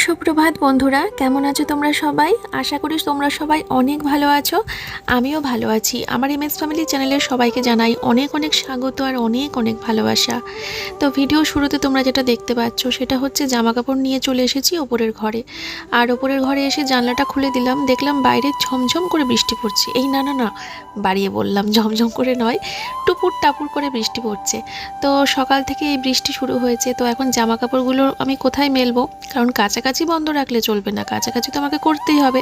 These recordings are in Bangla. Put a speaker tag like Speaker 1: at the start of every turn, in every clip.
Speaker 1: সুপ্রভাত বন্ধুরা, কেমন আছো তোমরা সবাই? আশা করি তোমরা সবাই অনেক ভালো আছো। আমিও ভালো আছি। আমার এমএস ফ্যামিলি চ্যানেলের সবাইকে জানাই অনেক অনেক স্বাগত আর অনেক অনেক ভালোবাসা। তো ভিডিও শুরুতে তোমরা যেটা দেখতে পাচ্ছ সেটা হচ্ছে জামা কাপড় নিয়ে চলে এসেছি ওপরের ঘরে। আর ওপরের ঘরে এসে জানলাটা খুলে দিলাম, দেখলাম বাইরে ঝমঝম করে বৃষ্টি পড়ছে। এই না না না বাড়িয়ে বললাম, ঝমঝম করে নয়, টুপুর টাপুর করে বৃষ্টি পড়ছে। তো সকাল থেকে এই বৃষ্টি শুরু হয়েছে। তো এখন জামা কাপড়গুলো আমি কোথায় মেলবো? কারণ কাছাকাছি বন্ধ রাখলে চলবে না, কাছাকাছি তো আমাকে করতেই হবে।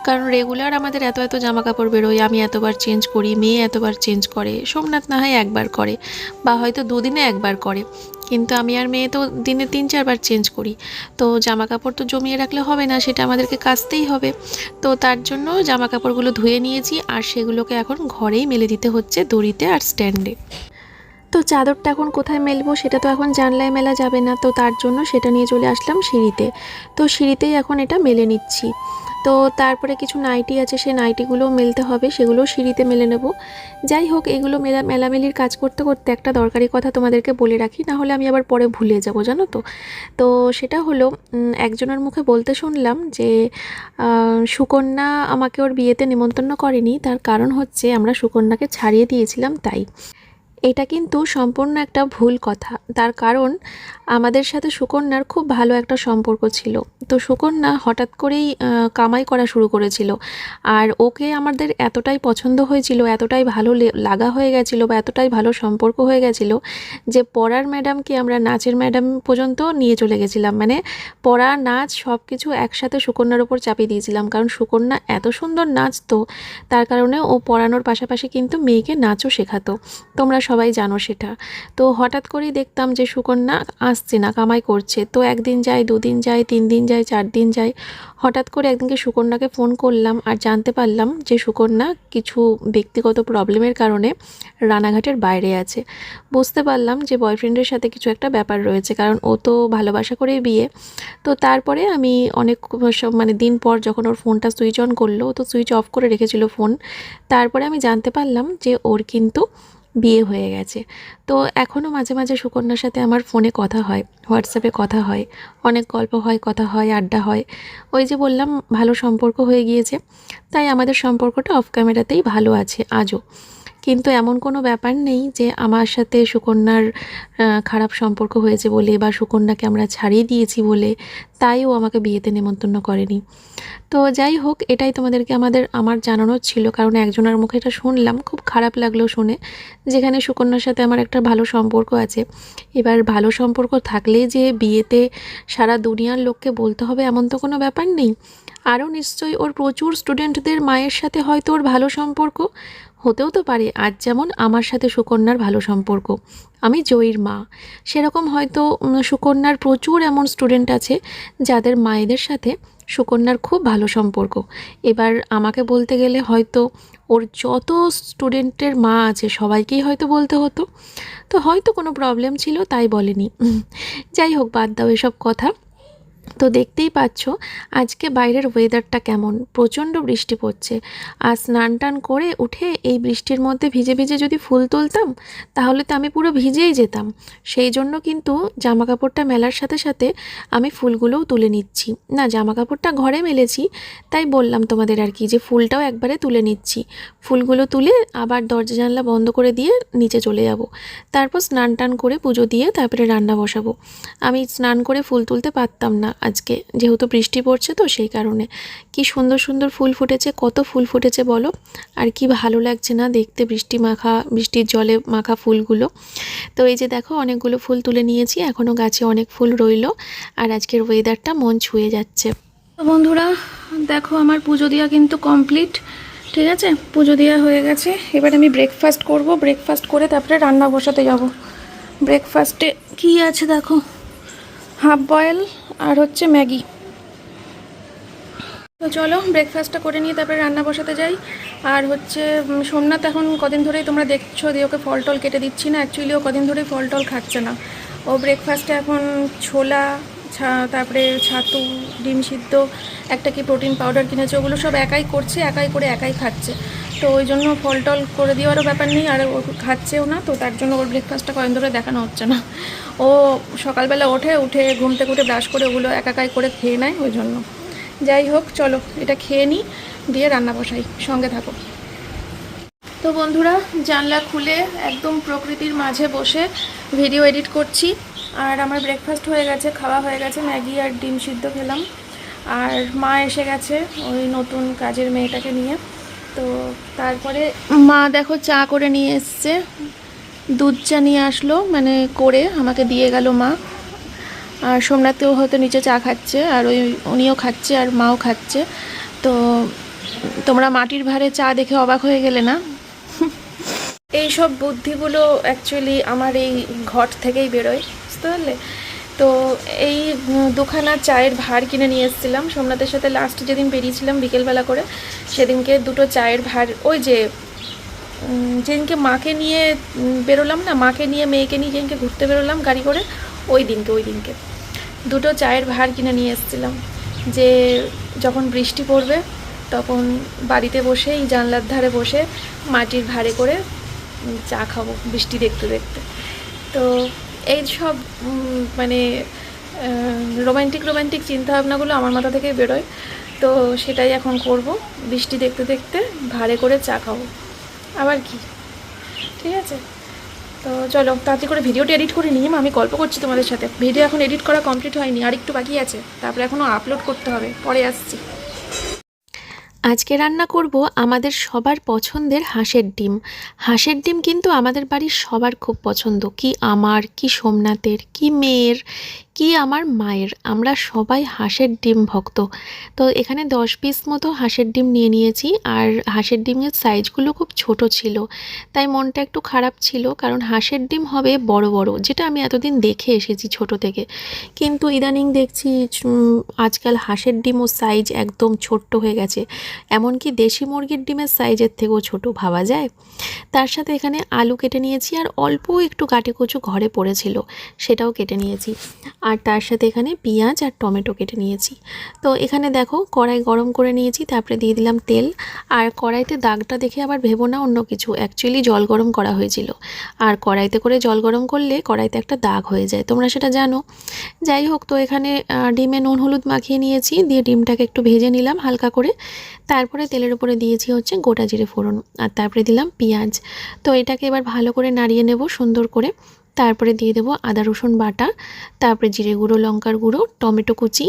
Speaker 1: কারণ রেগুলার আমাদের এত এত জামা কাপড় বেরোয়, আমি এতবার চেঞ্জ করি, মেয়ে এতবার চেঞ্জ করে, সোমনাথ না হয় একবার করে বা হয়তো দুদিনে একবার করে, কিন্তু আমি আর মেয়ে তো দিনে 3-4 বার চেঞ্জ করি। তো জামা কাপড় তো জমিয়ে রাখলে হবে না, সেটা আমাদেরকে কাচতেই হবে। তো তার জন্য জামা কাপড়গুলো ধুয়ে নিয়েছি আর সেগুলোকে এখন ঘরেই মেলে দিতে হচ্ছে, দড়িতে আর স্ট্যান্ডে। তো চাদরটা এখন কোথায় মেলবো সেটা তো এখন জানলায় মেলা যাবে না, তো তার জন্য সেটা নিয়ে চলে আসলাম সিঁড়িতে। তো সিঁড়িতেই এখন এটা মেলে নিচ্ছি। তো তারপরে কিছু নাইটি আছে, সেই নাইটিগুলোও মেলতে হবে, সেগুলোও সিঁড়িতে মেলে নেব। যাই হোক, এগুলো মেলামেলির কাজ করতে করতে একটা দরকারি কথা তোমাদেরকে বলে রাখি, না হলে আমি আবার পরে ভুলে যাব, জানো তো। তো সেটা হলো, একজনের মুখে বলতে শুনলাম যে সুকন্যা আমাকে ওর বিয়েতে নিমন্ত্রণ করেনি, তার কারণ হচ্ছে আমরা সুকন্যাকে ছাড়িয়ে দিয়েছিলাম তাই। এটা কিন্তু সম্পূর্ণ একটা ভুল কথা। তার কারণ আমাদের সাথে সুকন্যার খুব ভালো একটা সম্পর্ক ছিল। তো সুকন্যা হঠাৎ করেই কামাই করা শুরু করেছিল, আর ওকে আমাদের এতটাই পছন্দ হয়েছিল, এতটাই ভালো লাগা হয়ে গেছিল বা এতটাই ভালো সম্পর্ক হয়ে গেছিল যে পড়ার ম্যাডামকে আমরা নাচের ম্যাডাম পর্যন্ত নিয়ে চলে গেছিলাম। মানে পড়া নাচ সব কিছু একসাথে সুকন্যার ওপর চাপিয়ে দিয়েছিলাম, কারণ সুকন্যা এত সুন্দর নাচতো, তার কারণে ও পড়ানোর পাশাপাশি কিন্তু মেয়েকে নাচও শেখাতো। তোমরা সবাই জানো সেটা। তো হঠাৎ করেই দেখতাম যে সুকন্যা আসছে না, কামাই করছে। তো একদিন যায়, 2 দিন যায়, 3 দিন যায়, 4 দিন যায়। হঠাৎ করে একদিনকে সুকন্যাকে ফোন করলাম আর জানতে পারলাম যে সুকন্যা কিছু ব্যক্তিগত প্রবলেমের কারণে রানাঘাটের বাইরে আছে। বুঝতে পারলাম যে বয়ফ্রেন্ডের সাথে কিছু একটা ব্যাপার রয়েছে, কারণ ও তো ভালোবাসা করেই বিয়ে। তো তারপরে আমি অনেক মানে দিন পর যখন ওর ফোনটা সুইচ অন করলো, তো সুইচ অফ করে রেখেছিল ফোন, তারপরে আমি জানতে পারলাম যে ওর কিন্তু বিয়ে হয়ে গেছে। তো এখনও মাঝে মাঝে সুকন্যার সাথে আমার ফোনে কথা হয়, হোয়াটসঅ্যাপে কথা হয়, অনেক গল্প হয়, কথা হয়, আড্ডা হয়। ওই যে বললাম ভালো সম্পর্ক হয়ে গিয়েছে, তাই আমাদের সম্পর্কটা অফ ক্যামেরাতেই ভালো আছে আজও। কিন্তু এমন কোনো ব্যাপার নেই যে আমার সাথে সুকন্যার খারাপ সম্পর্ক হয়েছে বলে বা সুকন্যাকে আমরা ছাড়িয়ে দিয়েছি বলে তাই ও আমাকে বিয়েতে নেমন্তন্ন করেনি। তো যাই হোক, এটাই তোমাদেরকে আমার জানানোর ছিল, কারণ একজনের মুখে এটা শুনলাম, খুব খারাপ লাগলো শুনে। যেখানে সুকন্যার সাথে আমার একটা ভালো সম্পর্ক আছে, এবার ভালো সম্পর্ক থাকলেই যে বিয়েতে সারা দুনিয়ার লোককে বলতে হবে এমন তো কোনো ব্যাপার নেই। আরও নিশ্চয়ই ওর প্রচুর স্টুডেন্টদের মায়ের সাথে হয়তো ওর ভালো সম্পর্ক হতেও তো পারে। আজ যেমন আমার সাথে সুকন্যার ভালো সম্পর্ক, আমি জয়ীর মা, সেরকম হয়তো সুকন্যার প্রচুর এমন স্টুডেন্ট আছে যাদের মায়েদের সাথে সুকন্যার খুব ভালো সম্পর্ক। এবার আমাকে বলতে গেলে হয়তো ওর যত স্টুডেন্টের মা আছে সবাইকেই হয়তো বলতে হতো। তো হয়তো কোনো প্রবলেম ছিল তাই বলেনি। যাই হোক, বাদ দাও এসব কথা। তো দেখতেই পাচ্ছ আজকে বাইরের ওয়েদারটা কেমন, প্রচণ্ড বৃষ্টি পড়ছে। আর স্নান টান করে উঠে এই বৃষ্টির মধ্যে ভিজে ভিজে যদি ফুল তুলতাম তাহলে তো আমি পুরো ভিজেই যেতাম। সেই জন্য কিন্তু জামা কাপড়টা মেলার সাথে সাথে আমি ফুলগুলোও তুলে নিচ্ছি। না, জামা কাপড়টা ঘরে মেলেছি, তাই বললাম তোমাদের আর কি, যে ফুলটাও একবারে তুলে নিচ্ছি। ফুলগুলো তুলে আবার দরজা জানলা বন্ধ করে দিয়ে নিচে চলে যাব। তারপর স্নান টান করে পুজো দিয়ে তারপরে রান্না বসাবো। আমি স্নান করে ফুল তুলতে পারতাম না আজকে, যেহেতু বৃষ্টি পড়ছে, তো সেই কারণে। কি সুন্দর সুন্দর ফুল ফুটেছে, কত ফুল ফুটেছে বলো, আর কি ভালো লাগছে না দেখতে বৃষ্টির জলে মাখা ফুলগুলো। তো এই যে দেখো অনেকগুলো ফুল তুলে নিয়েছি, এখনও গাছে অনেক ফুল রইলো, আর আজকের ওয়েদারটা মন ছুঁয়ে যাচ্ছে। তো বন্ধুরা দেখো, আমার পুজো দেওয়া কিন্তু কমপ্লিট, ঠিক আছে, পুজো দেওয়া হয়ে গেছে। এবার আমি ব্রেকফাস্ট করব, ব্রেকফাস্ট করে তারপরে রান্না বসাতে যাব। ব্রেকফাস্টে কি আছে দেখো, হাফ বয়েল আর হচ্ছে ম্যাগি। তো চলো ব্রেকফাস্টটা করে নিয়ে তারপরে রান্না বসাতে যাই। আর হচ্ছে সোমনাথ এখন কদিন ধরেই তোমরা দেখছো দিয়ে ওকে ফল টল কেটে দিচ্ছি না, অ্যাকচুয়ালি ও কদিন ধরেই ফল টল খাচ্ছে না। ও ব্রেকফাস্টে এখন ছোলা, তারপরে ছাতু, ডিম সিদ্ধ, একটা কি প্রোটিন পাউডার কিনেছে, ওগুলো সব একাই করছে, একাই করে একাই খাচ্ছে। তো ওই জন্য ফল টল করে দেওয়ারও ব্যাপার নেই, আর ও খাচ্ছেও না, তো তার জন্য ওর ব্রেকফাস্টটা কদিন ধরে দেখানো হচ্ছে না। ও সকালবেলা উঠে ঘুম থেকে উঠে ব্রাশ করে ওগুলো একাই করে খেয়ে নেয়, ওই জন্য। যাই হোক, চলো এটা খেয়ে নিই, দিয়ে রান্না বসাই, সঙ্গে থাকো। তো বন্ধুরা, জানলা খুলে একদম প্রকৃতির মাঝে বসে ভিডিও এডিট করছি। আর আমার ব্রেকফাস্ট হয়ে গেছে, খাওয়া হয়ে গেছে, ম্যাগি আর ডিম সিদ্ধ খেলাম। আর মা এসে গেছে ওই নতুন কাজের মেয়েটাকে নিয়ে। তো তারপরে মা দেখো চা করে নিয়ে এসছে, দুধ চা নিয়ে আসলো, মানে করে আমাকে দিয়ে গেল মা। আর সোমনাথেও হয়তো নিচে চা খাচ্ছে, আর উনিও খাচ্ছে, আর মাও খাচ্ছে। তো তোমরা মাটির ভাঁড়ে চা দেখে অবাক হয়ে গেলে না? এই সব বুদ্ধিগুলো অ্যাকচুয়ালি আমার এই ঘট থেকেই বেরোয়, বুঝতে পারলে? তো এই দুখানা চায়ের ভাঁড় কিনে নিয়ে এসেছিলাম সোমনাথের সাথে, লাস্ট যেদিন বেরিয়েছিলাম বিকেলবেলা করে, সেদিনকে দুটো চায়ের ভাঁড়, ওই যে যেদিনকে মাকে নিয়ে বেরোলাম না, মাকে নিয়ে মেয়েকে নিয়ে যেদিনকে ঘুরতে বেরোলাম গাড়ি করে, ওই দিনকে দুটো চায়ের ভাঁড় কিনে নিয়ে এসেছিলাম, যে যখন বৃষ্টি পড়বে তখন বাড়িতে বসেই জানলার ধারে বসে মাটির ভাঁড়ে করে চা খাবো বৃষ্টি দেখতে দেখতে। তো এই সব মানে রোম্যান্টিক চিন্তাভাবনাগুলো আমার মাথা থেকে বেরোয়। তো সেটাই এখন করব, বৃষ্টি দেখতে দেখতে ভাঁড়ে করে চা খাবো, আবার কি। ঠিক আছে, তো চলো তাড়াতাড়ি করে ভিডিওটা এডিট করে নিই। আমি গল্প করছি তোমাদের সাথে, ভিডিও এখন এডিট করা কমপ্লিট হয়নি, আর একটু বাকি আছে, তারপরে এখনও আপলোড করতে হবে, পরে আসছি। আজকে রান্না করব আমাদের সবার পছন্দের হাঁসের ডিম। হাঁসের ডিম কিন্তু আমাদের বাড়ির সবার খুব পছন্দ, কি আমার, কি সোমনাথের, কি মেয়ের, কি আমার মায়ের, আমরা সবাই হাঁসের ডিম ভক্ত। তো এখানে 10 পিস মতো হাঁসের ডিম নিয়ে নিয়েছি, আর হাঁসের ডিমের সাইজগুলো খুব ছোট ছিল, তাই মনটা একটু খারাপ ছিল, কারণ হাঁসের ডিম হবে বড় বড়, যেটা আমি এতদিন দেখে এসেছি ছোট থেকে। কিন্তু ইদানিং দেখছি আজকাল হাঁসের ডিমও সাইজ একদম ছোট্ট হয়ে গেছে, এমনকি দেশি মুরগির ডিমের সাইজের থেকেও ছোট, ভাবা যায়। তার সাথে এখানে আলু কেটে নিয়েছি, আর অল্প একটু কাটিকুচু ঘরে পড়েছিল, সেটাও কেটে নিয়েছি। আর তার সাথে এখানে পেঁয়াজ আর টমেটো কেটে নিয়েছি। তো এখানে দেখো কড়াই গরম করে নিয়েছি, তারপরে দিয়ে দিলাম তেল। আর কড়াইতে দাগটা দেখে আবার ভেবো না অন্য কিছু, অ্যাকচুয়ালি জল গরম করা হয়েছিল, আর কড়াইতে করে জল গরম করলে কড়াইতে একটা দাগ হয়ে যায়, তোমরা সেটা জানো। যাই হোক, তো এখানে ডিমে নুন হলুদ মাখিয়ে নিয়েছি, দিয়ে ডিমটাকে একটু ভেজে নিলাম হালকা করে। তারপরে তেলের উপরে দিয়েছি হচ্ছে গোটা জিরে ফোড়ন, আর তারপরে দিলাম পেঁয়াজ। তো এটাকে এবার ভালো করে নাড়িয়ে নেব সুন্দর করে। তারপরে দিয়ে দেবো আদা রসুন বাটা, তারপরে জিরে গুঁড়ো, লঙ্কার গুঁড়ো, টমেটো কুচি,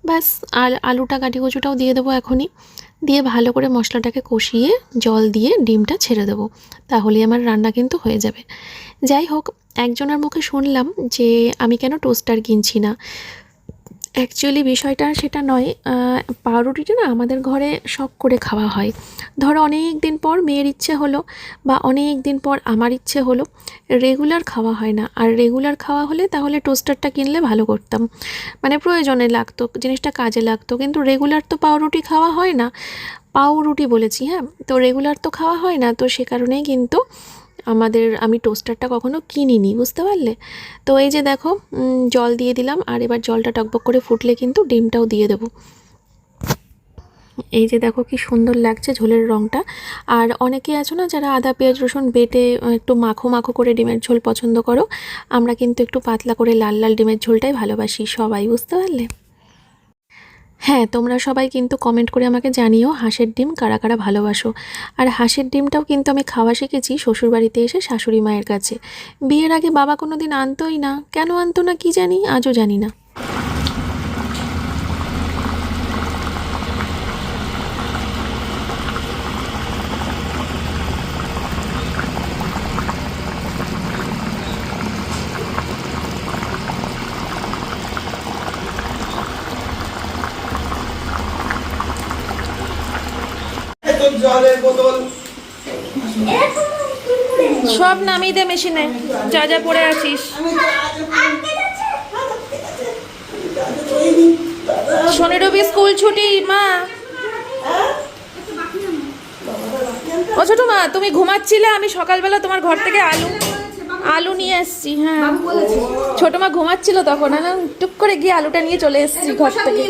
Speaker 1: ব্যাস। আর আলুটা কাটিকুচুটাও দিয়ে দেবো এখনই, দিয়ে ভালো করে মশলাটাকে কষিয়ে জল দিয়ে ডিমটা ছেড়ে দেবো, তাহলেই আমার রান্না কিন্তু হয়ে যাবে। যাই হোক, একজনের মুখে শুনলাম যে আমি কেন টোস্টার কিনছি না। অ্যাকচুয়ালি বিষয়টা সেটা নয়, পাউরুটিটা না আমাদের ঘরে শখ করে খাওয়া হয়। ধরো অনেক দিন পর মেয়ের ইচ্ছে হলো, বা অনেক দিন পর আমার ইচ্ছে হলো, রেগুলার খাওয়া হয় না। আর রেগুলার খাওয়া হলে তাহলে টোস্টারটা কিনলে ভালো করতাম, মানে প্রয়োজনে লাগতো, জিনিসটা কাজে লাগতো, কিন্তু রেগুলার তো পাউরুটি খাওয়া হয় না, পাউরুটি বলেছি, হ্যাঁ, তো রেগুলার তো খাওয়া হয় না, তো সে কারণেই কিন্তু আমি টোস্টারটা কখনো কিনিনি, বুঝতে পারলে? তো এই যে দেখো জল দিয়ে দিলাম, আর এবার জলটা টকবক করে ফুটলে কিন্তু ডিমটাও দিয়ে দেবো। এই যে দেখো কি সুন্দর লাগছে ঝোলের রঙটা। আর অনেকে আছো না যারা আদা পেঁয়াজ রসুন বেটে একটু মাখো মাখো করে ডিমের ঝোল পছন্দ করো, আমরা কিন্তু একটু পাতলা করে লাল লাল ডিমের ঝোলটাই ভালোবাসি সবাই, বুঝতে পারলে? হ্যাঁ, তোমরা সবাই কিন্তু কমেন্ট করে আমাকে জানিও হাঁসের ডিম কারা কারা ভালোবাসো। আর হাঁসের ডিমটাও কিন্তু আমি খাওয়া শিখেছি শ্বশুরবাড়িতে এসে শাশুড়ি মায়ের কাছে। বিয়ের আগে বাবা কোনো দিন আনতোই না, কেন আনতো না কি জানি, আজও জানি না।
Speaker 2: জলের বোতল
Speaker 1: সব নামিয়ে দে মেশিনে, যা যা পড়ে আছিস। 15 স্কুল ছুটি মা। ও ছোট মা, তুমি ঘুমাচ্ছিলে, আমি সকালবেলা তোমার ঘর থেকে আলু নিয়ে এসেছি। হ্যাঁ, ছোট মা ঘুমাচ্ছিল তখন, আমি টুক করে গিয়ে আলুটা নিয়ে চলে এসেছি ঘর থেকে।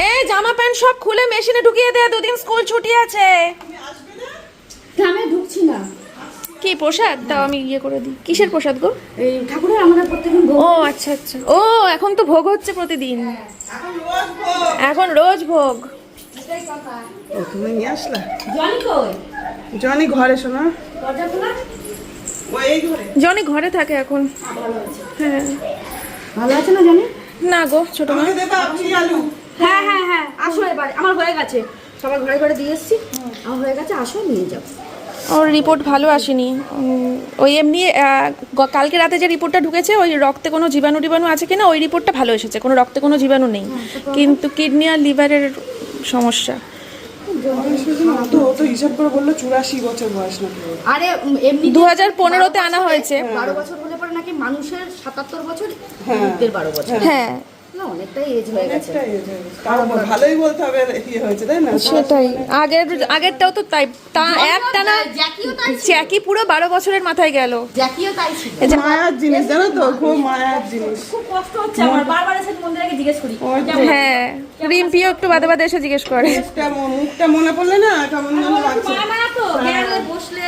Speaker 1: এই জামা প্যান্ট সব খুলে মেশিনে ঢুকিয়ে দে, দুদিন স্কুল ছুটি আছে।
Speaker 3: আমি ঢুকছি না।
Speaker 1: কি প্রসাদ দাও, আমি ইয়ে করে দিই। কিসের প্রসাদ গো?
Speaker 3: এই ঠাকুরের আমরা প্রত্যেকদিন ভোগ।
Speaker 1: ও আচ্ছা আচ্ছা, ও এখন তো ভোগ হচ্ছে প্রতিদিন, এখন রোজ ভোগ।
Speaker 4: ও তুমি নিয়ে আসলা?
Speaker 3: জনি কই?
Speaker 4: জনি ঘরে শোনা।
Speaker 3: দরজা খোলা?
Speaker 4: ও এই ঘরে।
Speaker 1: জনি ঘরে থাকে এখন। হ্যাঁ,
Speaker 3: ভালো আছে না জনি?
Speaker 1: না গো ছোট মা।
Speaker 4: আমাকে দেবা আপনি আলু।
Speaker 3: হ্যাঁ হ্যাঁ হ্যাঁ, আসো এবার। আমার হয়ে গেছে, সবার ঘরে ঘরে দিয়ে এসেছি। আমার হয়ে গেছে, আসো নিয়ে যাও।
Speaker 1: ওর রিপোর্ট ভালো আসেনি। ওই এমনি কালকে রাতে যে রিপোর্টটা ঢুকেছে, ওই রক্তে কোনো জীবাণু আছে কিনা, ওই রিপোর্টটা ভালো এসেছে, কোনো রক্তে কোনো জীবাণু নেই, কিন্তু কিডনি আর লিভারের সমস্যা।
Speaker 4: তো ও তো হিসাব করে বললো 84 বছর বয়স নাকি।
Speaker 3: আরে এমনি
Speaker 1: 2015-তে আনা হয়েছে।
Speaker 3: 12 বছর হলে পরে নাকি মানুষের 77 বছর, বুদ্ধের 12 বছর।
Speaker 1: হ্যাঁ
Speaker 3: না, অনেকটাই এজ হয়ে গেছে।
Speaker 4: তাও ভালোই বলতে হবে ইয়ে হয়েছে তাই না?
Speaker 1: সেটাই, আগেরটাও তো তাই, তা একটানা
Speaker 3: জ্যাকিও তাই ছিল।
Speaker 1: জ্যাকি পুরো 12 বছরের মাথায় গেল।
Speaker 3: জ্যাকিও তাই ছিল।
Speaker 4: মায়ার জিনিস জানো তো, খুব মায়ার জিনিস।
Speaker 3: খুব কষ্ট হচ্ছে আমার, বারবার এসে মন্দিরাকে জিজ্ঞেস করি।
Speaker 1: হ্যাঁ, রিম্পিও একটু বাদে বাদে এসে জিজ্ঞেস করে।
Speaker 4: মুখটা মনে পড়লে না কেমন যেন লাগছে।
Speaker 3: মা তো গেলে বসলে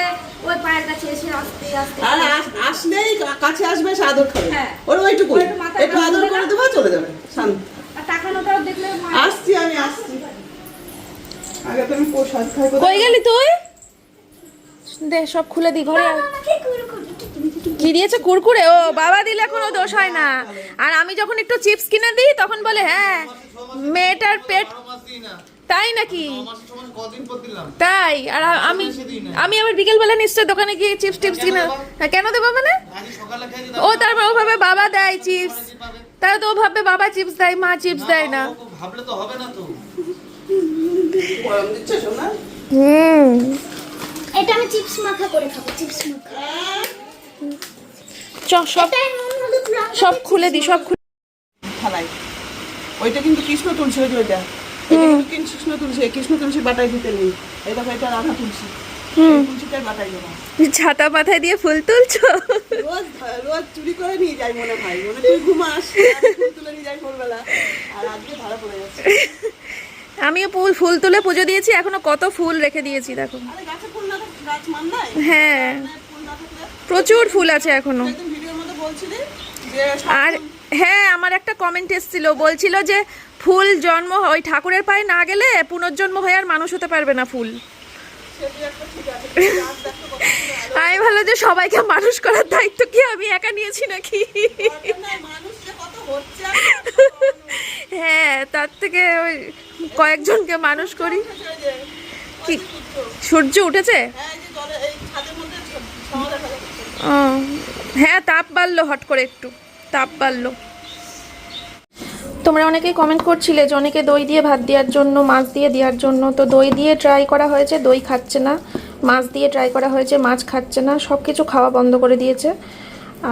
Speaker 3: ওই পায়ের কাছে এসে আস্তে আস্তে
Speaker 4: আর আসলেই কাছে আসবে, সে আদর খাবে।
Speaker 3: হ্যাঁ।
Speaker 4: ওর ওইটুকু
Speaker 3: একটু মাথায়
Speaker 4: একটু আদর করে দেবো, চলে যাবে শান্ত।
Speaker 3: আর তাকানোটাও দেখলে
Speaker 4: আসছি আমি আসছি। আগে তো আমি প্রসাদ খাই।
Speaker 1: কই গেলি তুই? দে সব খুলে দি ঘরে। কি দিয়েছে? কুরকুরে? ও বাবা দিলে কোনো দোষ হয় না। আর আমি যখন একটু চিপস কিনে দিই তখন বলে হ্যাঁ মেয়েটার পেট, তাই নাকি? তাই? আর আমি আবার বিকেলবেলা নিশ্চয় দোকানে গিয়ে চিপস টিপস কিনে। হ্যাঁ, কেন দেবো মানে? ও তারপর ও ভাবে বাবা দেয় চিপস, তাহলে তো ও ভাববে বাবা চিপস দেয়, মা চিপস দেয় না।
Speaker 2: ভাবলে তো হবে না তো।
Speaker 4: গরম দিচ্ছে শোনা।
Speaker 5: এটা আমি চিপস মাখা করে খাবো, চিপস মাখা। এটাই নুন হলুদ না।
Speaker 1: সব খুলে দি, সব খুলে।
Speaker 4: থালাই ওইটা কিন্তু কৃষ্ণ তুলসী, ওই যে ওইটা এটা কিন্তু কৃষ্ণ তুলসী। কৃষ্ণ তুলসী বাটাই দিতে নেই। এই দেখো এটা রাধা তুলসী, তুলসীটাই বাটাই দেবো।
Speaker 1: ছাতা মাথায় দিয়ে ফুল তুলছো?
Speaker 4: রোজ রোজ চুরি করে নিয়ে যাই, মনে হয় মনে তুই ঘুমাস, আমি ফুল তুলে নিয়ে যাই ভোরবেলা। আর আজকে ধরা পড়ে যাচ্ছে।
Speaker 1: আমিও ফুল তুলে পুজো দিয়েছি, এখনো কত ফুল রেখে দিয়েছি দেখো।
Speaker 4: আরে গাছে ফুল না থাকলে গাছ মান নাই।
Speaker 1: হ্যাঁ,
Speaker 4: ফুল না থাকলে
Speaker 1: প্রচুর ফুল আছে এখনো।
Speaker 4: একদম ভিডিওর মধ্যে বলছিলি যে
Speaker 1: আর হ্যাঁ, আমার একটা কমেন্ট এসেছিল, বলছিল যে ফুল জন্ম ওই ঠাকুরের পায়ে না গেলে পুনর্জন্ম হয়ে আর মানুষ হতে পারবে না ফুল। আমি ভালো যে সবাইকে মানুষ করার দায়িত্ব কি আমি একা নিয়েছি নাকি?
Speaker 4: মানুষ যে কত হচ্ছে।
Speaker 1: হ্যাঁ, তার থেকে ওই কয়েকজনকে মানুষ করি। কি সূর্য উঠেছে?
Speaker 4: হ্যাঁ, এই যে জলে এই ছাদের মধ্যে ছাওয়া দেখা যাচ্ছে।
Speaker 1: ও, হ্যাঁ, তাপ বাড়লো, হট করে একটু তাপ বাড়লো। তোমরা অনেকেই কমেন্ট করছিলে যে অনেকে দই দিয়ে ভাত দেওয়ার জন্য, মাছ দিয়ে দেওয়ার জন্য। তো দই দিয়ে ট্রাই করা হয়েছে, দই খাচ্ছে না। মাছ দিয়ে ট্রাই করা হয়েছে, মাছ খাচ্ছে না। সব কিছু খাওয়া বন্ধ করে দিয়েছে।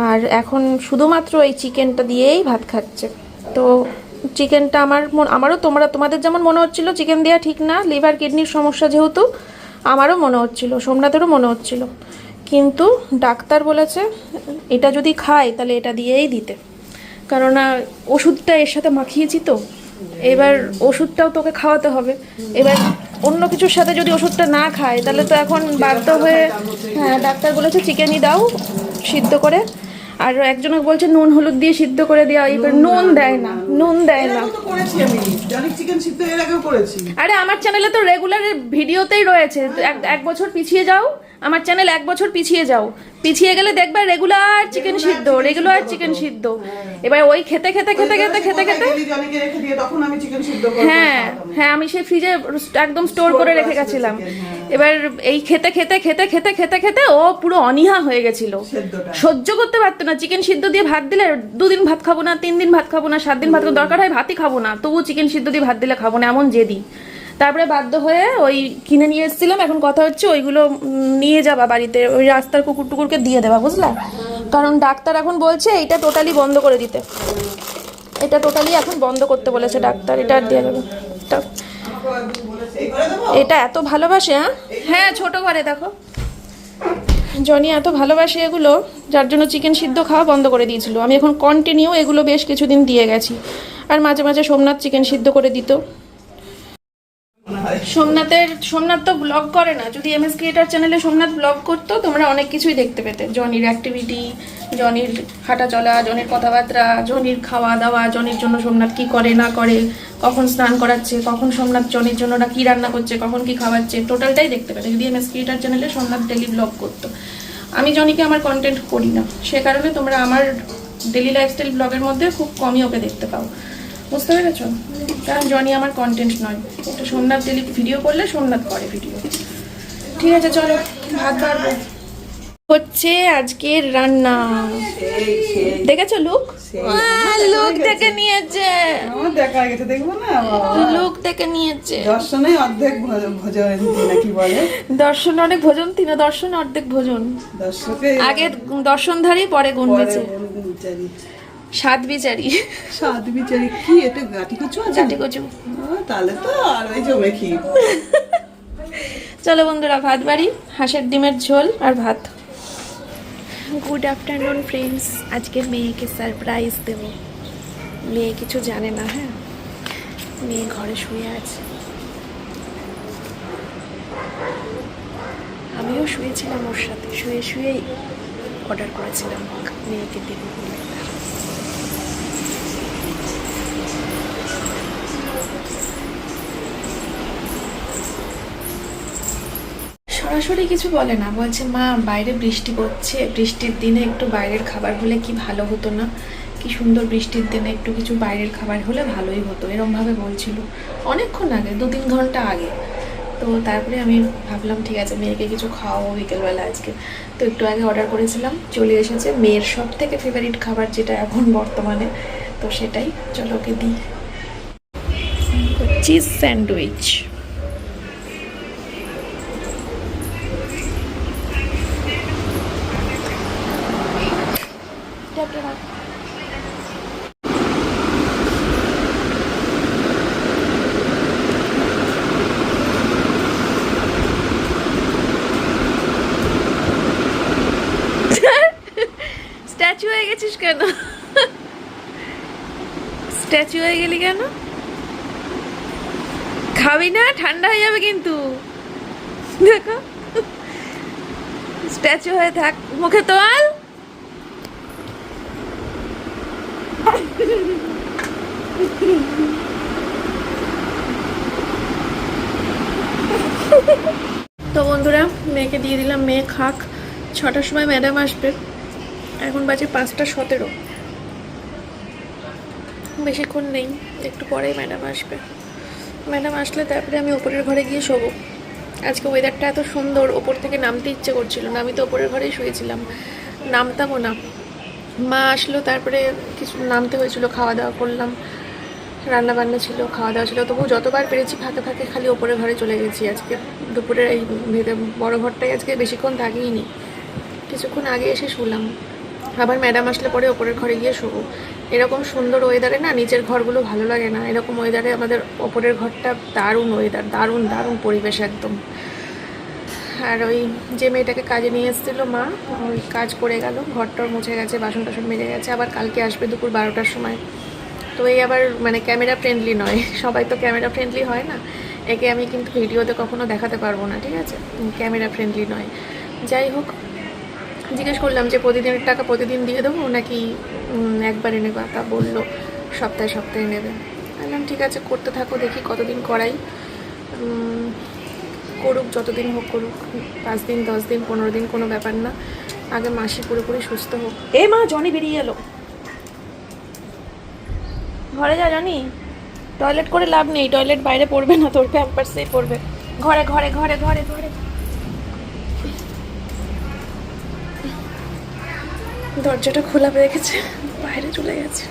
Speaker 1: আর এখন শুধুমাত্র এই চিকেনটা দিয়েই ভাত খাচ্ছে। তো চিকেনটা আমারও তোমাদের যেমন মনে হচ্ছিল চিকেন দেওয়া ঠিক না, লিভার কিডনির সমস্যা যেহেতু, আমারও মনে হচ্ছিল, সোমনাথেরও মনে হচ্ছিল। কিন্তু ডাক্তার বলেছে এটা যদি খায় তাহলে এটা দিয়েই দিতে, কারণ ওষুধটা এর সাথে মাখিয়েছি তো, এবার ওষুধটাও তোকে খাওয়াতে হবে। এবার অন্য কিছুর সাথে যদি ওষুধটা না খায় তাহলে তো এখন বাধ্য হয়ে, হ্যাঁ, ডাক্তার বলেছে চিকেনই দাও সিদ্ধ করে। আর একজনে বলছে নুন হলুদ দিয়ে সিদ্ধ করে দেওয়া, এবার নুন দেয় না।
Speaker 4: এরকম তো করেছি আমি, জানি চিকেন সিদ্ধ এর আগেও করেছি।
Speaker 1: আরে আমার চ্যানেলে তো রেগুলার ভিডিওতেই রয়েছে। এক বছর পিছিয়ে যাও, আমার চ্যানেল 1 বছর পিছিয়ে যাও, পিছিয়ে গেলে দেখবে রেগুলার চিকেন সিদ্ধ, রেগুলার চিকেন সিদ্ধ। এবার ওই খেতে খেতে
Speaker 4: জনিকে রেখে দিয়ে তখন আমি চিকেন সিদ্ধ করব।
Speaker 1: হ্যাঁ হ্যাঁ, আমি সেই ফ্রিজে একদম স্টোর করে রেখে গেছিলাম। এবার এই খেতে খেতে খেতে খেতে খেতে খেতে ও পুরো অনীহা হয়ে গেছিল, সহ্য করতে পারতো না। চিকেন সিদ্ধ দিয়ে ভাত দিলে 2 দিন ভাত খাবো না, 3 দিন ভাত খাবো না, 7 দিন ভাত খাবো, দরকার হয় ভাতই খাবো না, তবু চিকেন সিদ্ধ দিয়ে ভাত দিলে খাবো না, এমন জেদি। তারপরে বাধ্য হয়ে ওই কিনে নিয়ে এসেছিলাম। এখন কথা হচ্ছে ওইগুলো নিয়ে যাবা বাড়িতে, ওই রাস্তার কুকুর টুকুরকে দিয়ে দেবা, বুঝলা? কারণ ডাক্তার এখন বলছে এইটা টোটালি বন্ধ করে দিতে, এটা টোটালি এখন বন্ধ করতে বলেছে ডাক্তার, এটা আর দেওয়া যাবে।
Speaker 4: এই ঘরে দেবো?
Speaker 1: এটা এত ভালোবাসে, হ্যাঁ হ্যাঁ, ছোট ঘরে দেখো। জনি এত ভালোবাসে এগুলো, যার জন্য চিকেন সিদ্ধ খাওয়া বন্ধ করে দিয়েছিল। আমি এখন কন্টিনিউ এগুলো বেশ কিছুদিন দিয়ে গেছি। আর মাঝে মাঝে সোমনাথ চিকেন সিদ্ধ করে দিত। সোমনাথ তো ব্লগ করে না। যদি এমএস ক্রিয়েটার চ্যানেলে সোমনাথ ব্লগ করতো, তোমরা অনেক কিছুই দেখতে পেতে। জনির অ্যাক্টিভিটি, জনির হাঁটা চলা, জনির কথাবার্তা, জনির খাওয়া দাওয়া, জনির জন্য সোমনাথ কি করে না করে, কখন স্নান করাচ্ছে, কখন সোমনাথ জনির জন্য কি রান্না করছে, কখন কি খাওয়াচ্ছে, টোটালটাই দেখতে পেতে যদি এমএস ক্রিয়েটার চ্যানেলে সোমনাথ ডেলি ব্লগ করতো। আমি জনিকে আমার কন্টেন্ট করি না, সে কারণে তোমরা আমার ডেলি লাইফস্টাইল ব্লগের মধ্যে খুব কমই ওকে দেখতে পাও। বুঝতে পেরেছো? কারণ জনি আমার কন্টেন্ট নয়। এটা সোমনাথ ডেলি ভিডিও করলে সোমনাথ করে ভিডিও। ঠিক আছে, চলো ভাত বাড়বো। হচ্ছে আজকের রান্না। দেখেছো লুক? লুক দেখে নিয়েছে,
Speaker 4: আমার দেখা গেছে, দেখবো না?
Speaker 1: লুক দেখে নিয়েছে।
Speaker 4: দর্শনে অর্ধেক ভোজন নাকি বলে?
Speaker 1: দর্শন অনেক ভোজন, তিন দর্শন অর্ধেক ভোজন।
Speaker 4: দর্শকে
Speaker 1: আগে দর্শনধারী, পরে গুনবেছে। সাত বিচারি।
Speaker 4: সাত বিচারি কি? এটা গাটি কচু আছে?
Speaker 1: চাটি কচু।
Speaker 4: তাহলে তো আর ওই জমে কি।
Speaker 1: চলো বন্ধুরা, ভাত বাড়ি। হাঁসের ডিমের ঝোল আর ভাত। Good afternoon friends. আজকে মেয়েকে সারপ্রাইজ দেব। মেয়ে কিছু জানে না, হ্যাঁ। মেয়ে ঘরে শুয়ে আছে, আমিও শুয়েছিলাম ওর সাথে। শুয়ে শুয়েই অর্ডার করেছিলাম মেয়েকে দেবো বলে। সরাসরি কিছু বলে না, বলছে মা বাইরে বৃষ্টি পড়ছে, বৃষ্টির দিনে একটু বাইরের খাবার হলে কি ভালো হতো না? কি সুন্দর বৃষ্টির দিনে একটু কিছু বাইরের খাবার হলে ভালোই হতো, এরমভাবে বলছিল অনেকক্ষণ আগে, 2-3 ঘন্টা আগে। তো তারপরে আমি ভাবলাম ঠিক আছে, মেয়েকে কিছু খাওয়াবো বিকেলবেলা আজকে। তো একটু আগে অর্ডার করেছিলাম, চলে এসেছে। মেয়ের সব থেকে ফেভারিট খাবার যেটা এখন বর্তমানে, তো সেটাই। চলো ওকে দিই। Cheese sandwich. স্ট্যাচু হয়ে গেছিস কেন? স্ট্যাচু হয়ে গেলি কেন? খাবি না, ঠান্ডা হয়ে যাবে কিন্তু। দেখো, স্ট্যাচু হয়ে থাক, মুখে তোয়াল। তো বন্ধুরা, মেয়েকে দিয়ে দিলাম, মেয়ে খাক। 6টার সময় ম্যাডাম আসবে, এখন বাজে 5:17। বেশিক্ষণ নেই, একটু পরেই ম্যাডাম আসবে। ম্যাডাম আসলে তারপরে আমি ওপরের ঘরে গিয়ে শোবো। আজকে ওয়েদারটা এত সুন্দর, ওপর থেকে নামতে ইচ্ছে করছিল না। আমি তো ওপরের ঘরেই শুয়েছিলাম, নামতামও না। মা আসলো, তারপরে কিছু নামতে হয়েছিল, খাওয়া দাওয়া করলাম, রান্না বান্না ছিল, খাওয়া দাওয়া ছিল। তবু যতবার পেরেছি ফাঁকে ফাঁকে খালি ওপরের ঘরে চলে গেছি। আজকে দুপুরের এই বড় ঘরটাই আজকে বেশিক্ষণ থাকিনি, কিছুক্ষণ আগে এসে শুলাম। আবার ম্যাডাম আসলে পরে ওপরের ঘরে গিয়ে শোবো। এরকম সুন্দর ওয়েদারে না নিজের ঘরগুলো ভালো লাগে না। এরকম ওয়েদারে আমাদের ওপরের ঘরটা দারুণ ওয়েদার, দারুণ দারুণ পরিবেশ একদম। আর ওই যে মেয়েটাকে কাজে নিয়ে এসেছিলো মা, ওই কাজ করে গেল, ঘরটাও মুছে গেছে, বাসন টাসন মেজে গেছে। আবার কালকে আসবে দুপুর 12টার সময়। তো এই আবার মানে ক্যামেরা ফ্রেন্ডলি নয়, সবাই তো ক্যামেরা ফ্রেন্ডলি হয় না। একে আমি কিন্তু ভিডিওতে কখনো দেখাতে পারবো না, ঠিক আছে? ক্যামেরা ফ্রেন্ডলি নয়। যাই হোক, জিজ্ঞেস করলাম যে প্রতিদিনের টাকা প্রতিদিন দিয়ে দেবো নাকি একবারে নেবা? তা বললো সপ্তাহে সপ্তাহে নেবে। বললাম ঠিক আছে, করতে থাকো, দেখি কতদিন করাই। করুক, যতদিন হোক করুক, 5 দিন 10 দিন 15 দিন, কোনো ব্যাপার না। আগে মাসি পুরোপুরি সুস্থ হোক। এ মা, জনি বেরিয়ে এলো। ঘরে যা জনি, টয়লেট করে লাভ নেই, টয়লেট বাইরে পড়বে না, তোর প্যাম্পার্সেই পড়বে। ঘরে ঘরে ঘরে ঘরে ঘরে। দরজাটা খোলা পেয়ে গেছে, বাইরে চলে গেছে।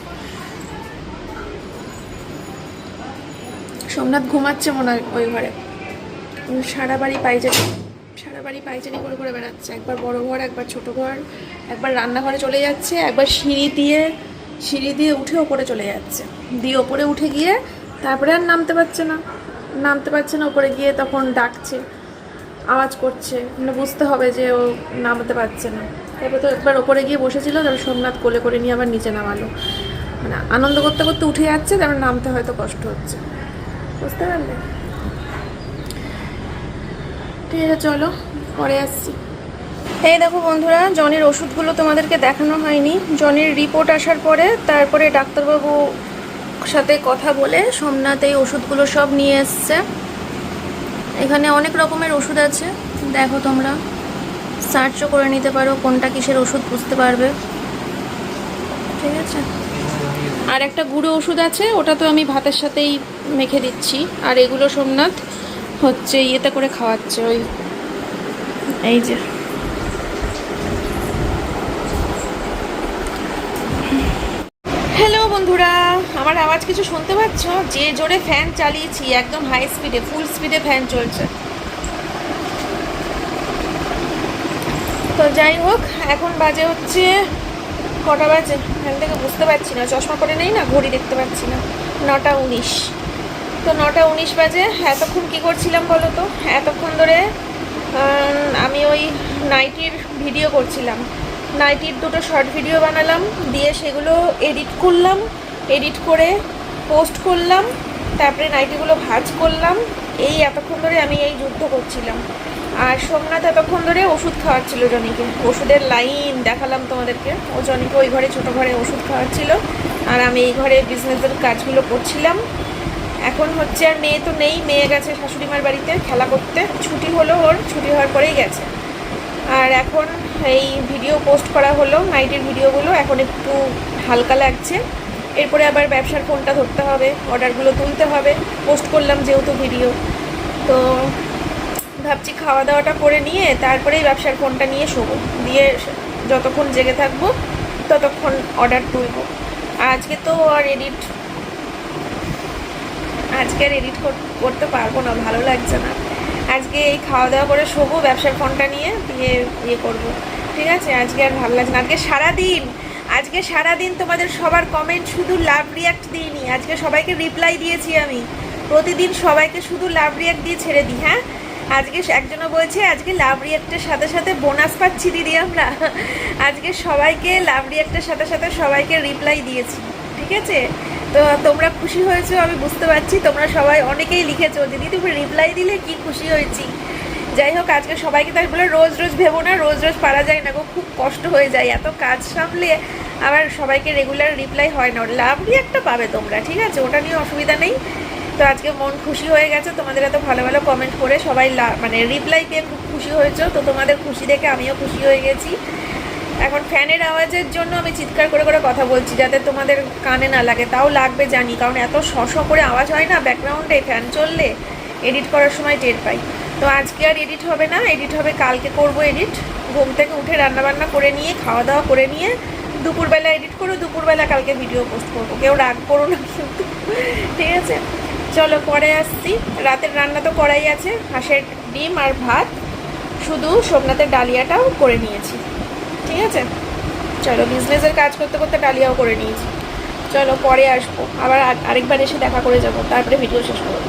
Speaker 1: সোমনাথ ঘুমাচ্ছে মনে হয় ওই ঘরে। সারা বাড়ি পায়চারি করে করে বেড়াচ্ছে। একবার বড় ঘর, একবার ছোট ঘর, একবার রান্নাঘরে চলে যাচ্ছে, একবার সিঁড়ি দিয়ে উঠে ওপরে চলে যাচ্ছে, দিয়ে ওপরে উঠে গিয়ে তারপরে আর নামতে পারছে না। নামতে পারছে না, উপরে গিয়ে তখন ডাকছে, আওয়াজ করছে, মানে বুঝতে হবে যে ও নামতে পারছে না। তারপরে তো একবার ওপরে গিয়ে বসেছিল, তারপর সোমনাথ কোলে করে নিয়ে আবার নিচে নামালো, মানে আনন্দ করতে করতে উঠে যাচ্ছে, তারপর নামতে হয়তো কষ্ট হচ্ছে, বুঝতে পারলে? ঠিক আছে, চলো পরে আসছি। এই দেখো বন্ধুরা, জনির ওষুধগুলো তোমাদেরকে দেখানো হয়নি। জনির রিপোর্ট আসার পরে তারপরে ডাক্তারবাবু সাথে কথা বলে সোমনাথ এই ওষুধগুলো সব নিয়ে এসছে। এখানে অনেক রকমের ওষুধ আছে, দেখো তোমরা সার্চও করে নিতে পারো, কোনটা কিসের ওষুধ বুঝতে পারবে। ঠিক আছে, আর একটা গুঁড়ো ওষুধ আছে, ওটা তো আমি ভাতের সাথেই মেখে দিচ্ছি। আর এগুলো সোমনাথ হচ্ছে ইয়েতে করে খাওয়াচ্ছে, ওই এই যে হ্যালো বন্ধুরা, আমার আওয়াজ কিছু শুনতে পাচ্ছ? যে জোরে ফ্যান চালিয়েছি, একদম হাই স্পিডে, ফুল স্পিডে ফ্যান চলছে। তো যাই হোক, এখন বাজে হচ্ছে কটা বাজে ফ্যান থেকে বুঝতে পারছি না, চশমা পরে নেই না, ঘড়ি দেখতে পাচ্ছি না। 9:19। তো 9:19 বাজে। এতক্ষণ কী করছিলাম বলো তো? এতক্ষণ ধরে আমি ওই নাইটির ভিডিও করছিলাম। নাইটির 2টো শর্ট ভিডিও বানালাম, দিয়ে সেগুলো এডিট করলাম, এডিট করে পোস্ট করলাম, তারপরে নাইটিগুলো ভাঁজ করলাম। এই এতক্ষণ ধরে আমি এই যুদ্ধ করছিলাম। আর সোমনাথ এতক্ষণ ধরে ওষুধ খাওয়াচ্ছিল জনিকে, ওষুধের লাইন দেখালাম তোমাদেরকে। ও জনিকে ওই ঘরে, ছোটো ঘরে ওষুধ খাওয়াচ্ছিল, আর আমি এই ঘরে বিজনেসের কাজগুলো করছিলাম। এখন হচ্ছে আর মেয়ে তো নেই, মেয়ে গেছে শাশুড়িমার বাড়িতে খেলা করতে, ছুটি হলো ওর, ছুটি হওয়ার পরেই গেছে। আর এখন এই ভিডিও পোস্ট করা হলো, নাইটের ভিডিওগুলো, এখন একটু হালকা লাগছে। এরপরে আবার ব্যবসার ফোনটা ধরতে হবে, অর্ডারগুলো তুলতে হবে, পোস্ট করলাম যেহেতু ভিডিও। তো ভাবছি খাওয়া দাওয়াটা করে নিয়ে তারপরেই ব্যবসার ফোনটা নিয়ে শোবো, দিয়ে যতক্ষণ জেগে থাকবো ততক্ষণ অর্ডার তুলব। আজকে তো আর এডিট করতে পারবো না, ভালো লাগছে না। আজকে এই খাওয়া দাওয়া করে শোবো, ব্যবসার ফোনটা নিয়ে দিয়ে ইয়ে করবো, ঠিক আছে? আজকে আর ভালো লাগছে না। আজকে সারাদিন তোমাদের সবার কমেন্ট, শুধু লাভ রিয়াক্ট দিইনি, আজকে সবাইকে রিপ্লাই দিয়েছি আমি। প্রতিদিন সবাইকে শুধু লাভ রিয়াক্ট দিয়ে ছেড়ে দিই। হ্যাঁ, আজকে একজনও বলছে আজকে লাভ রিয়াক্টের সাথে সাথে বোনাস পাচ্ছি দিদি আমরা। আজকে সবাইকে লাভ রিয়াক্টের সাথে সাথে সবাইকে রিপ্লাই দিয়েছি, ঠিক আছে? তো তোমরা খুশি হয়েছো আমি বুঝতে পারছি, তোমরা সবাই অনেকেই লিখেছো দিদি তুমি রিপ্লাই দিলে কি খুশি হয়েছি। যাই হোক, আজকে সবাইকে তাই বলে রোজ রোজ ভেবো না, রোজ রোজ পারা যায় না গো, খুব কষ্ট হয়ে যায়, এত কাজ সামলে আবার সবাইকে রেগুলার রিপ্লাই হয় না। লাভ রিয়াক্টটা পাবে তোমরা, ঠিক আছে? ওটা নিয়ে অসুবিধা নেই। তো আজকে মন খুশি হয়ে গেছে তোমাদের এত ভালো ভালো কমেন্ট করে, সবাই মানে রিপ্লাই পেয়ে খুব খুশি হয়েছো। তো তোমাদের খুশি দেখে আমিও খুশি হয়ে গেছি। এখন ফ্যানের আওয়াজের জন্য আমি চিৎকার করে করে কথা বলছি, যাতে তোমাদের কানে না লাগে, তাও লাগবে জানি, কারণ এত শশ করে আওয়াজ হয় না ব্যাকগ্রাউন্ডে ফ্যান চললে, এডিট করার সময় টের পাই। তো আজকে আর এডিট হবে না, এডিট হবে কালকে করব এডিট। ঘুম থেকে উঠে রান্নাবান্না করে নিয়ে, খাওয়া দাওয়া করে নিয়ে দুপুরবেলা এডিট করো, দুপুরবেলা কালকে ভিডিও পোস্ট করবো। কেউ রাগ করো না কিন্তু, ঠিক আছে? চলো পরে আসছি। রাতের রান্না তো করাই আছে, হাঁসের ডিম আর ভাত, শুধু সোমনাথের ডালিয়াটাও করে নিয়েছি, ঠিক আছে? চলো, বিজনেসের কাজ করতে করতে ডালিয়াও করে নিয়েছি। চলো পরে আসবো, আবার আরেকবার এসে দেখা করে যাব, তারপরে ভিডিও শেষ করবো।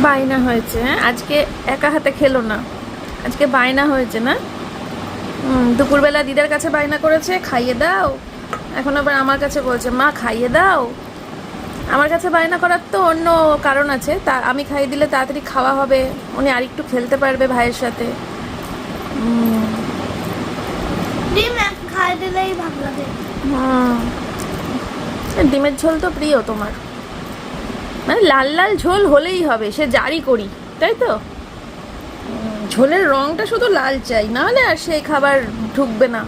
Speaker 1: বায়না হয়েছে, হ্যাঁ? আজকে একা হাতে খেলো না, আজকে বায়না হয়েছে না? দুপুরবেলা দিদার কাছে বায়না করেছে খাইয়ে দাও, এখন আবার আমার কাছে বলছে মা খাইয়ে দাও। আমার কাছে বায়না করার তো অন্য কারণ আছে, তা আমি খাইয়ে দিলে তাড়াতাড়ি খাওয়া হবে, উনি আরেকটু খেলতে পারবে ভাইয়ের সাথে।
Speaker 5: ডিম খাই দিলেই ভালো লাগে।
Speaker 1: ডিমের ঝোল তো প্রিয় তোমার, মানে লাল লাল ঝোল হলেই হবে, সে জারি করি, তাই তো? ঝোলের রংটা শুধু লাল চাই, না হলে আর সেই খাবার ঢুকবে না।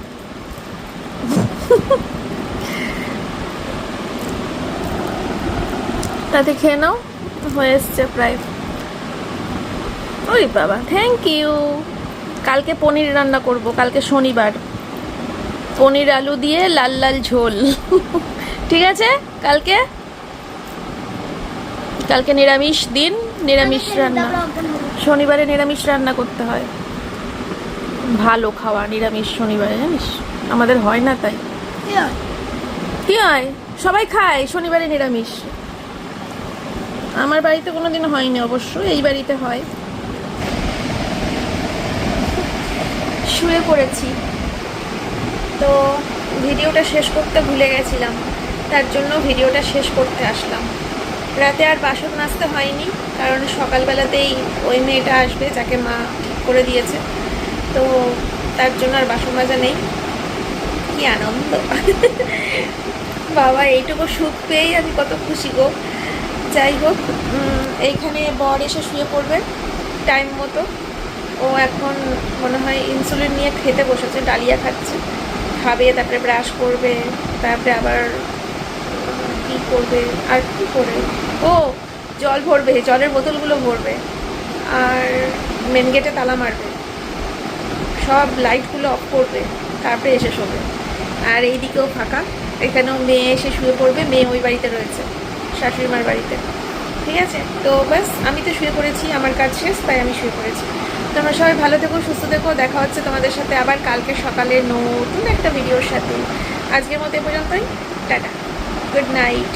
Speaker 1: তাতে খেয়ে নাও, হয়ে এসছে প্রায়। ওই বাবা, থ্যাংক ইউ। কালকে পনির রান্না করব, কালকে শনিবার, পনির আলু দিয়ে লাল লাল ঝোল। ঠিক আছে? কালকে নিরামিষ দিন, নিরামিষ রান্না। শনিবারে নিরামিষ রান্না করতে হয়, ভালো খাওয়া নিরামিষ শনিবারে, জানিস? আমাদের হয় না, তাই কি হয়, সবাই খায় শনিবারে নিরামিষ। আমার বাড়িতে কোনোদিন হয়নি অবশ্য, এই বাড়িতে হয়। শুয়ে পড়েছি, তো ভিডিওটা শেষ করতে ভুলে গেছিলাম, তার জন্য ভিডিওটা শেষ করতে আসলাম। রাতে আর বাসন মাজতে হয়নি, কারণ সকালবেলাতেই ওই মেয়েটা আসবে যাকে মা ঠিক করে দিয়েছে, তো তার জন্য আর বাসন মাজা নেই। কি আনন্দ বাবা, এইটুকু সুখ পেয়েই আমি কত খুশি গো। যাই হোক, এইখানে বর এসে শুয়ে পড়বে টাইম মতো। ও এখন মনে হয় ইনসুলিন নিয়ে খেতে বসেছে, ডালিয়া খাচ্ছে, খাবে, তারপরে ব্রাশ করবে, তারপরে আবার কী করবে আর কী করে, ও জল ভরবে, জলের বোতলগুলো ভরবে, আর মেন গেটে তালা মারবে, সব লাইটগুলো অফ করবে, তারপরে এসে শোবে। আর এইদিকেও ফাঁকা, এখানেও মেয়ে এসে শুয়ে পড়বে, মেয়ে ওই বাড়িতে রয়েছে, শাশুড়ি মার বাড়িতে। ঠিক আছে, তো ব্যাস আমি তো শুয়ে পড়েছি, আমার কাজ শেষ, তাই আমি শুয়ে পড়েছি। তোমরা সবাই ভালো থেকো, সুস্থ থেকো, দেখা হচ্ছে তোমাদের সাথে আবার কালকে সকালে নতুন একটা ভিডিওর সাথে। আজকের মতো এ পর্যন্তই, টাটা, গুড নাইট।